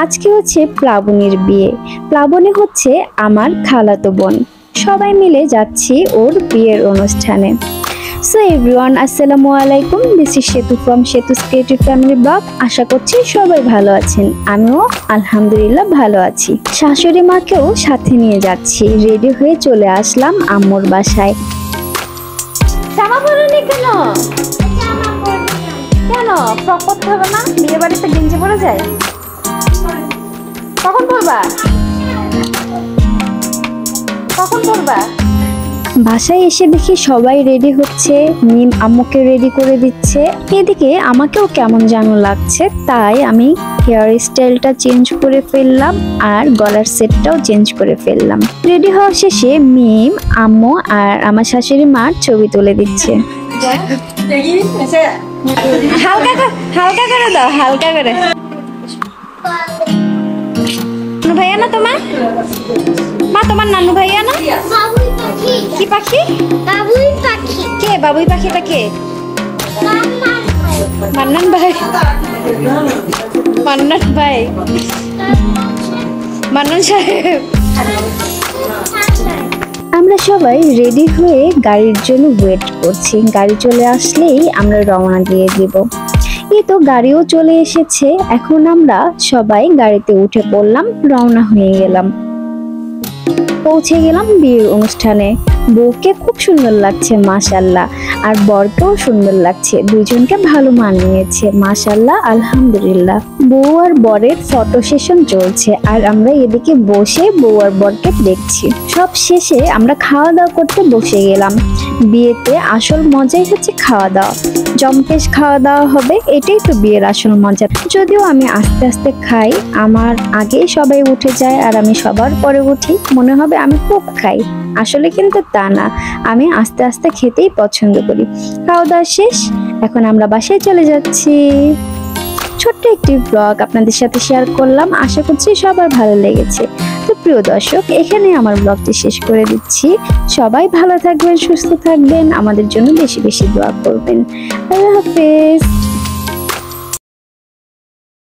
আজকে হচ্ছে প্লাবনীর বিয়ে। প্লাবনী হচ্ছে আমার খালাতো বোন। সবাই মিলে যাচ্ছি ওর বিয়ের অনুষ্ঠানে। সো এভরিওয়ান, আসসালামু আলাইকুম। This is Setu from Setu's creative family blog. আশা করছি সবাই ভালো আছেন, আমিও আলহামদুলিল্লাহ ভালো আছি। শাশুড়ি মাকেও সাথে নিয়ে যাচ্ছি। রেডি হয়ে চলে আসলাম আম্মুর বাসায়। জামা পরনি কেন? কেন ফ্রক পরতে হবে না? বিয়ে বাড়িতে গেঞ্জি পরে যায়। কখন পরবা? কখন পরবা? বাসায় এসে দেখি সবাই রেডি হচ্ছে। মিম আম্মুকে রেডি করে দিচ্ছে। এদিকে আমাকেও কেমন যেন লাগছে, তাই আমি হেয়ার স্টাইলটা চেঞ্জ করে ফেললাম আর গলার সেটটাও চেঞ্জ করে ফেললাম। রেডি হওয়া শেষে মিম, আম্মু আর আমার শাশুড়ি মার ছবি তুলে দিচ্ছে। হালকা করে দাও, হালকা করে। ভাইয়া না তোমার মা? তোমার নানু ভাইয়া না? কি পাখি? বাবুই পাখি। কে বাবুই পাখিটা? কে? মান্নান ভাই। মান্নান ভাই, মান্নান সাহেব। আমরা সবাই রেডি হয়ে গাড়ির জন্য ওয়েট করছি। গাড়ি চলে আসলেই আমরা রওনা দিয়ে দিব। এই তো গাড়িও চলে এসেছে। এখন আমরা সবাই গাড়িতে উঠে পড়লাম, রওনা হয়ে গেলাম। পৌঁছে গেলাম বিয়ের অনুষ্ঠানে। বউকে খুব সুন্দর লাগছে মাশাআল্লাহ, আর বরকেও সুন্দর লাগছে। দুইজনকে ভালো মানিয়েছে মাশাআল্লাহ, আলহামদুলিল্লাহ। বউ আর বরের ফটো সেশন চলছে আর আমরা এদিকে বসে বউ আর বরকে দেখছি। সব শেষে আমরা খাওয়া দাওয়া করতে বসে গেলাম। বিয়েতে আসল মজাই হচ্ছে খাওয়া দাওয়া। জম্পেশ খাওয়া দাওয়া হবে, এটাই তো বিয়ের আসল মজা। যদিও আমি আস্তে আস্তে খাই, আমার আগে সবাই উঠে যায় আর আমি সবার পরে উঠি, মনে হবে আমি খুব খাই। আসলে কিন্তু তা না, আমি আস্তে আস্তে খেতেই পছন্দ করি। খাওয়া দাওয়া শেষ, এখন আমরা বাসায় চলে যাচ্ছি। ছোট্ট একটি ব্লগ আপনাদের সাথে শেয়ার করলাম, আশা করছি সবার ভালো লেগেছে। তো প্রিয় দর্শক, এখানে আমার ব্লগটি শেষ করে দিচ্ছি। সবাই ভালো থাকবেন, সুস্থ থাকবেন, আমাদের জন্য বেশি বেশি দোয়া করবেন। আল্লাহ হাফেজ।